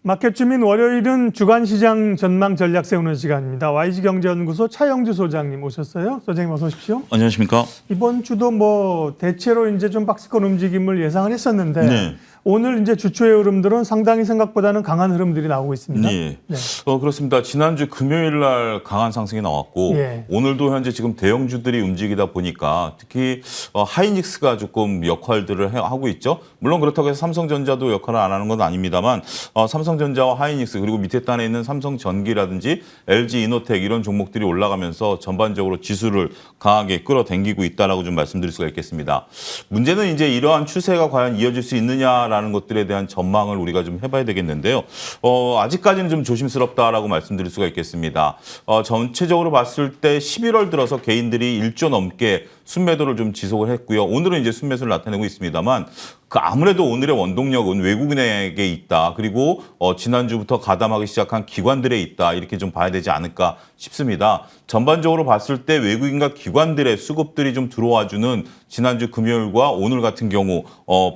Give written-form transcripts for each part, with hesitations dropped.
마켓 주민 월요일은 주간시장 전망 전략 세우는 시간입니다. YG경제연구소 차영주 소장님 오셨어요. 소장님 어서 오십시오. 안녕하십니까. 이번 주도 뭐 대체로 이제 좀 박스권 움직임을 예상을 했었는데 네. 오늘 이제 주초의 흐름들은 상당히 생각보다는 강한 흐름들이 나오고 있습니다. 예. 네. 그렇습니다. 지난주 금요일 날 강한 상승이 나왔고 예. 오늘도 현재 지금 대형주들이 움직이다 보니까 특히 하이닉스가 조금 역할들을 하고 있죠. 물론 그렇다고 해서 삼성전자도 역할을 안 하는 건 아닙니다만 삼성전자와 하이닉스 그리고 밑에 단에 있는 삼성전기라든지 LG이노텍 이런 종목들이 올라가면서 전반적으로 지수를 강하게 끌어당기고 있다라고 좀 말씀드릴 수가 있겠습니다. 문제는 이제 이러한 추세가 과연 이어질 수 있느냐라는 것들에 대한 전망을 우리가 좀 해봐야 되겠는데요. 아직까지는 좀 조심스럽다라고 말씀드릴 수가 있겠습니다. 전체적으로 봤을 때 11월 들어서 개인들이 1조 넘게 순매도를 좀 지속을 했고요. 오늘은 이제 순매수를 나타내고 있습니다만 아무래도 오늘의 원동력은 외국인에게 있다. 그리고 지난주부터 가담하기 시작한 기관들에 있다. 이렇게 좀 봐야 되지 않을까 싶습니다. 전반적으로 봤을 때 외국인과 기관들의 수급들이 좀 들어와주는 지난주 금요일과 오늘 같은 경우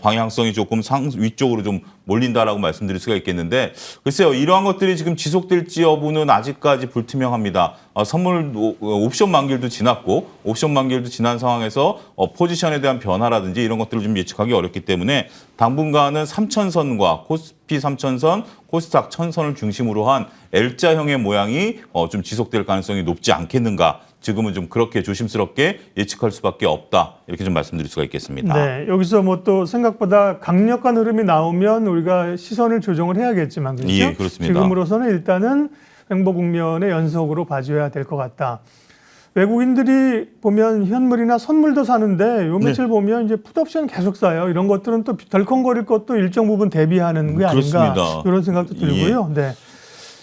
방향성이 조금 위쪽으로 좀 몰린다라고 말씀드릴 수가 있겠는데 글쎄요. 이러한 것들이 지금 지속될지 여부는 아직까지 불투명합니다. 선물 옵션 만기일도 지났고 옵션 만기일도 지난 상황에서 포지션에 대한 변화라든지 이런 것들을 좀 예측하기 어렵기 때문에 당분간은 3천선과 코스피 3천선, 코스닥 1000선을 중심으로 한 L자형의 모양이 좀 지속될 가능성이 높지 않겠는가. 지금은 좀 그렇게 조심스럽게 예측할 수밖에 없다. 이렇게 좀 말씀드릴 수가 있겠습니다. 네, 여기서 뭐 또 생각보다 강력한 흐름이 나오면 우리가 시선을 조정을 해야겠지만 그렇죠? 예, 그렇습니다. 지금으로서는 일단은 횡보 국면의 연속으로 봐줘야 될 것 같다. 외국인들이 보면 현물이나 선물도 사는데 요 며칠 보면 이제 풋옵션 계속 사요. 이런 것들은 또 덜컹거릴 것도 일정 부분 대비하는 게 아닌가 그렇습니다. 이런 생각도 들고요. 네.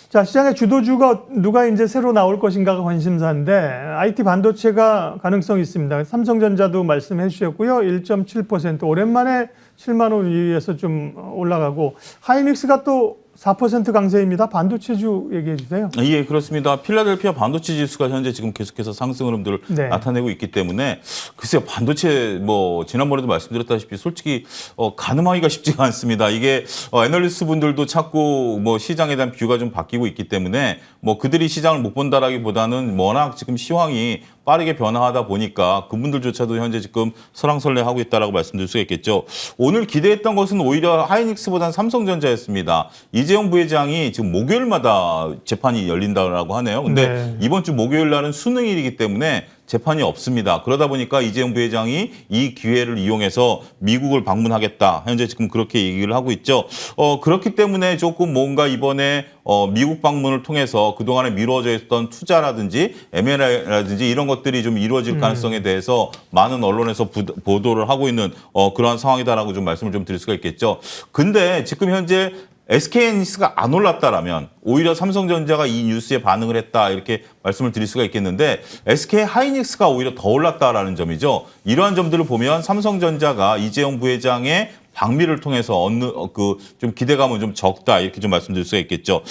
자, 시장의 주도주가 누가 이제 새로 나올 것인가가 관심사인데 IT 반도체가 가능성이 있습니다. 삼성전자도 말씀해 주셨고요. 1.7% 오랜만에 7만 원 위에서 좀 올라가고 하이닉스가 또 4% 강세입니다. 반도체주 얘기해 주세요. 예, 그렇습니다. 필라델피아 반도체 지수가 현재 지금 계속해서 상승 흐름들을 네. 나타내고 있기 때문에 글쎄요, 반도체 지난번에도 말씀드렸다시피 솔직히 가늠하기가 쉽지가 않습니다. 이게 애널리스트 분들도 자꾸 시장에 대한 뷰가 좀 바뀌고 있기 때문에 그들이 시장을 못 본다라기보다는 워낙 지금 시황이 빠르게 변화하다 보니까 그분들조차도 현재 지금 설왕설래하고 있다라고 말씀드릴 수가 있겠죠. 오늘 기대했던 것은 오히려 하이닉스보다는 삼성전자였습니다. 이재용 부회장이 지금 목요일마다 재판이 열린다고 하네요. 근데 네. 이번 주 목요일 날은 수능일이기 때문에 재판이 없습니다. 그러다 보니까 이재용 부회장이 이 기회를 이용해서 미국을 방문하겠다. 현재 지금 그렇게 얘기를 하고 있죠. 그렇기 때문에 조금 뭔가 이번에 미국 방문을 통해서 그동안에 미뤄져 있던 투자라든지 M&A라든지 이런 것들이 좀 이루어질 가능성에 대해서 많은 언론에서 보도를 하고 있는 그러한 상황이다라고 좀 말씀을 좀 드릴 수가 있겠죠. 근데 지금 현재 SK하이닉스가 안 올랐다라면 오히려 삼성전자가 이 뉴스에 반응을 했다 이렇게 말씀을 드릴 수가 있겠는데 SK하이닉스가 오히려 더 올랐다라는 점이죠. 이러한 점들을 보면 삼성전자가 이재용 부회장의 방미를 통해서 얻는 좀 기대감은 좀 적다 이렇게 좀 말씀드릴 수가 있겠죠.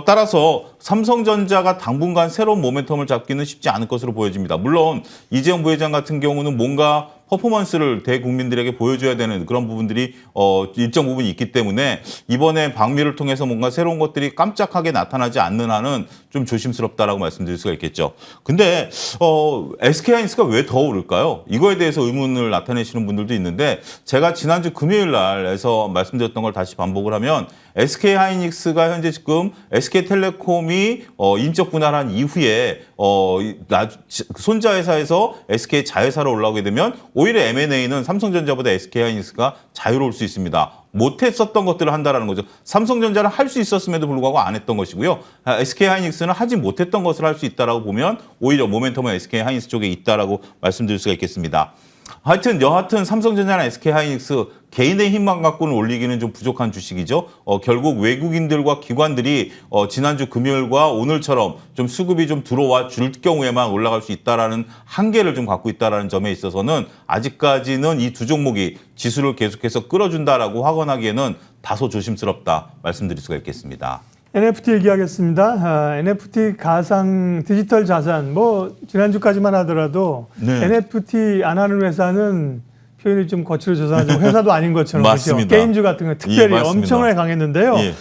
따라서 삼성전자가 당분간 새로운 모멘텀을 잡기는 쉽지 않을 것으로 보여집니다. 물론 이재용 부회장 같은 경우는 뭔가 퍼포먼스를 대국민들에게 보여줘야 되는 그런 부분들이 일정 부분이 있기 때문에 이번에 방미를 통해서 뭔가 새로운 것들이 깜짝하게 나타나지 않는 한은 좀 조심스럽다라고 말씀드릴 수가 있겠죠. 근데 SK하이닉스가 왜 더 오를까요? 이거에 대해서 의문을 나타내시는 분들도 있는데 제가 지난주 금요일 날에서 말씀드렸던 걸 다시 반복을 하면 SK하이닉스가 현재 지금 SK텔레콤이 인적 분할한 이후에 손자 회사에서 SK 자회사로 올라오게 되면 오히려 M&A는 삼성전자보다 SK하이닉스가 자유로울 수 있습니다. 못했었던 것들을 한다라는 거죠. 삼성전자는 할 수 있었음에도 불구하고 안 했던 것이고요. SK하이닉스는 하지 못했던 것을 할 수 있다라고 보면 오히려 모멘텀은 SK하이닉스 쪽에 있다라고 말씀드릴 수가 있겠습니다. 여하튼 삼성전자나 SK하이닉스 개인의 힘만 갖고는 올리기는 좀 부족한 주식이죠. 결국 외국인들과 기관들이 지난주 금요일과 오늘처럼 좀 수급이 좀 들어와 줄 경우에만 올라갈 수 있다라는 한계를 좀 갖고 있다라는 점에 있어서는 아직까지는 이 두 종목이 지수를 계속해서 끌어준다라고 확언하기에는 다소 조심스럽다 말씀드릴 수가 있겠습니다. NFT 얘기하겠습니다. NFT 가상 디지털 자산 지난주까지만 하더라도 네. NFT 안 하는 회사는 표현이 좀 거칠어져서 회사도 아닌 것처럼 맞습니다. 그렇죠? 게임주 같은 거 특별히 예, 엄청나게 강했는데요. 예.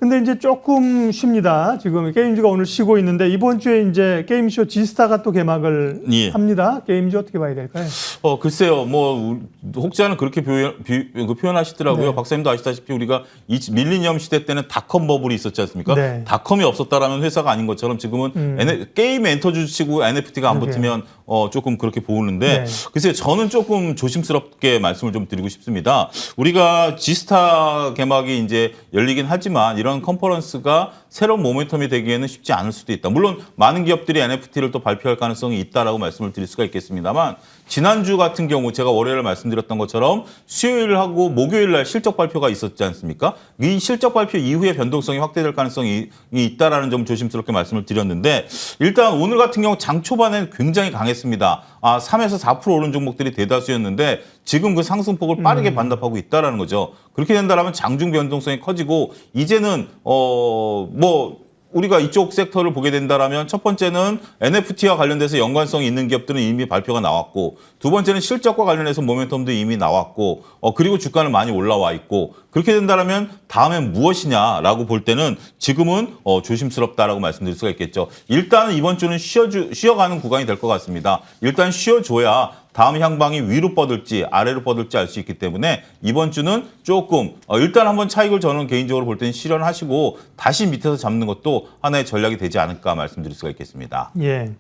근데 이제 조금 쉽니다. 지금 게임즈가 오늘 쉬고 있는데 이번 주에 이제 게임쇼 지스타가 또 개막을 예. 합니다. 게임즈 어떻게 봐야 될까요? 글쎄요, 혹자는 그렇게 표현하시더라고요. 네. 박사님도 아시다시피 우리가 이 밀리니엄 시대 때는 닷컴 버블이 있었지 않습니까? 네. 닷컴이 없었다라면 회사가 아닌 것처럼 지금은 게임 엔터주 치고 NFT가 안 그러게요. 붙으면 조금 그렇게 보는데, 네. 글쎄요, 저는 조금 조심스럽게 말씀을 좀 드리고 싶습니다. 우리가 지스타 개막이 이제 열리긴 하지만 이런 컨퍼런스가 새로운 모멘텀이 되기에는 쉽지 않을 수도 있다. 물론 많은 기업들이 NFT를 또 발표할 가능성이 있다라고 말씀을 드릴 수가 있겠습니다만, 지난주 같은 경우 제가 월요일에 말씀드렸던 것처럼 수요일하고 목요일 날 실적 발표가 있었지 않습니까? 이 실적 발표 이후에 변동성이 확대될 가능성이 있다라는 점 조심스럽게 말씀을 드렸는데, 일단 오늘 같은 경우 장 초반에 굉장히 강했습니다. 3에서 4% 오른 종목들이 대다수였는데 지금 그 상승폭을 빠르게 반납하고 있다라는 거죠. 그렇게 된다면 장중 변동성이 커지고, 이제는 우리가 이쪽 섹터를 보게 된다라면 첫 번째는 NFT와 관련돼서 연관성이 있는 기업들은 이미 발표가 나왔고, 두 번째는 실적과 관련해서 모멘텀도 이미 나왔고, 그리고 주가는 많이 올라와 있고, 그렇게 된다라면 다음엔 무엇이냐라고 볼 때는 지금은 조심스럽다라고 말씀드릴 수가 있겠죠. 일단은 이번 주는 쉬어가는 구간이 될 것 같습니다. 일단 쉬어줘야 다음 향방이 위로 뻗을지 아래로 뻗을지 알 수 있기 때문에 이번 주는 조금 일단 한번 차익을 저는 개인적으로 볼 때는 실현하시고 다시 밑에서 잡는 것도 하나의 전략이 되지 않을까 말씀드릴 수가 있겠습니다. 예.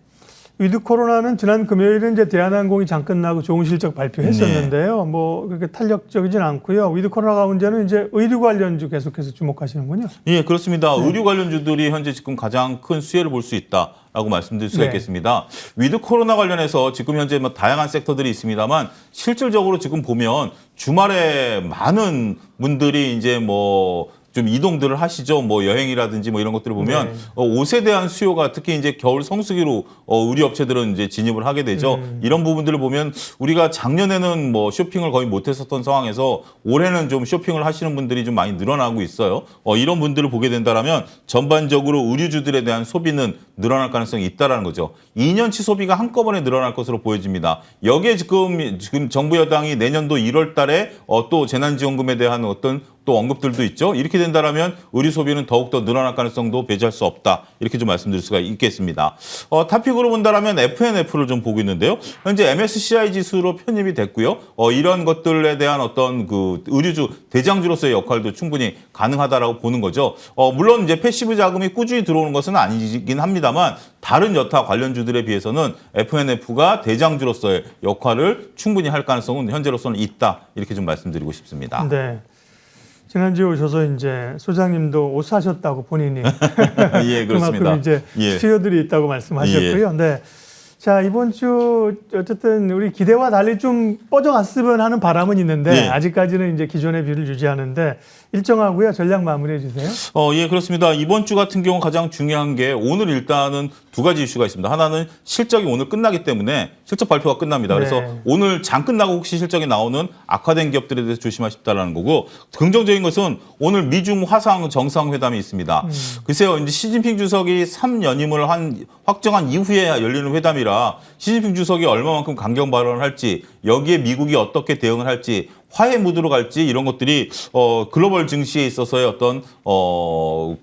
위드 코로나는 지난 금요일에 이제 대한항공이 장 끝나고 좋은 실적 발표했었는데요. 뭐 그렇게 탄력적이진 않고요. 위드 코로나 가운데는 이제 의류 관련주 계속해서 주목하시는군요. 예, 그렇습니다. 의류 관련주들이 현재 지금 가장 큰 수혜를 볼 수 있다라고 말씀드릴 수가 네. 있겠습니다. 위드 코로나 관련해서 지금 현재 다양한 섹터들이 있습니다만, 실질적으로 지금 보면 주말에 많은 분들이 이제 좀 이동들을 하시죠. 여행이라든지 이런 것들을 보면 네. 옷에 대한 수요가 특히 이제 겨울 성수기로 의류 업체들은 이제 진입을 하게 되죠. 이런 부분들을 보면 우리가 작년에는 쇼핑을 거의 못했었던 상황에서 올해는 좀 쇼핑을 하시는 분들이 좀 많이 늘어나고 있어요. 이런 분들을 보게 된다라면 전반적으로 의류주들에 대한 소비는 늘어날 가능성이 있다라는 거죠. 2년치 소비가 한꺼번에 늘어날 것으로 보여집니다. 여기에 지금 정부 여당이 내년도 1월 달에 또 재난지원금에 대한 어떤 또 언급들도 있죠. 이렇게 된다라면 의류 소비는 더욱더 늘어날 가능성도 배제할 수 없다. 이렇게 좀 말씀드릴 수가 있겠습니다. 탑픽으로 본다라면 FNF를 좀 보고 있는데요. 현재 MSCI 지수로 편입이 됐고요. 이런 것들에 대한 어떤 그 의류주 대장주로서의 역할도 충분히 가능하다라고 보는 거죠. 물론 이제 패시브 자금이 꾸준히 들어오는 것은 아니긴 합니다만, 다른 여타 관련주들에 비해서는 FNF가 대장주로서의 역할을 충분히 할 가능성은 현재로서는 있다. 이렇게 좀 말씀드리고 싶습니다. 네. 지난주에 오셔서 이제 소장님도 옷 사셨다고 본인이 예, 그렇습니다. 그만큼 이제 예. 수요들이 있다고 말씀하셨고요. 네. 자, 이번 주 어쨌든 우리 기대와 달리 좀 뻗어갔으면 하는 바람은 있는데 예. 아직까지는 이제 기존의 뷰를 유지하는데 일정하고요. 전략 마무리해 주세요. 예, 그렇습니다. 이번 주 같은 경우 가장 중요한 게 오늘 일단은 두 가지 이슈가 있습니다. 하나는 실적이 오늘 끝나기 때문에 실적 발표가 끝납니다. 그래서 네. 오늘 장 끝나고 혹시 실적이 나오는 악화된 기업들에 대해서 조심하십다라는 거고, 긍정적인 것은 오늘 미중 화상 정상회담이 있습니다. 글쎄요, 이제 시진핑 주석이 3연임을 확정한 이후에 열리는 회담이라 시진핑 주석이 얼마만큼 강경 발언을 할지, 여기에 미국이 어떻게 대응을 할지, 화해 무드로 갈지, 이런 것들이 글로벌 증시에 있어서의 어떤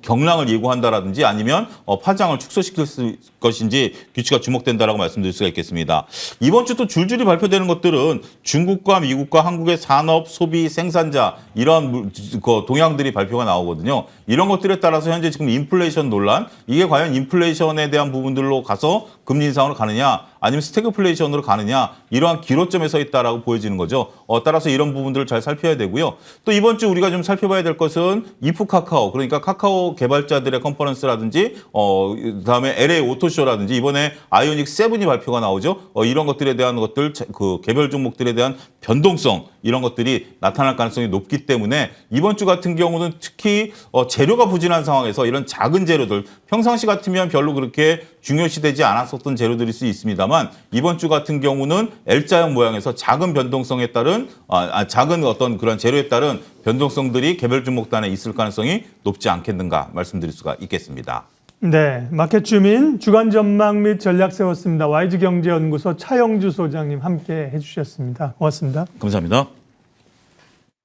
경랑을 예고한다라든지 아니면 파장을 축소시킬 것인지 규칙가 주목된다라고 말씀드릴 수가 있겠습니다. 이번 주 또 줄줄이 발표되는 것들은 중국과 미국과 한국의 산업, 소비, 생산자 이런 동향들이 발표가 나오거든요. 이런 것들에 따라서 현재 지금 인플레이션 논란, 이게 과연 인플레이션에 대한 부분들로 가서 금리 인상으로 가느냐 아니면 스태그플레이션으로 가느냐, 이러한 기로점에 서 있다라고 보여지는 거죠. 따라서 이런 부분들을 잘 살펴야 되고요. 또 이번 주 우리가 좀 살펴봐야 될 것은 이프 카카오, 그러니까 카카오 개발자들의 컨퍼런스라든지 그다음에 LA 오토쇼라든지 이번에 아이오닉 7이 발표가 나오죠. 이런 것들에 대한 것들, 그 개별 종목들에 대한 변동성, 이런 것들이 나타날 가능성이 높기 때문에 이번 주 같은 경우는 특히 재료가 부진한 상황에서 이런 작은 재료들, 평상시 같으면 별로 그렇게 중요시되지 않았었던 재료들일 수 있습니다만, 이번 주 같은 경우는 L자형 모양에서 작은 변동성에 따른 작은 어떤 그런 재료에 따른 변동성들이 개별 종목단에 있을 가능성이 높지 않겠는가 말씀드릴 수가 있겠습니다. 네, 마켓 주민 주간 전망 및 전략 세웠습니다. YG경제연구소 차영주 소장님 함께 해주셨습니다. 고맙습니다. 감사합니다.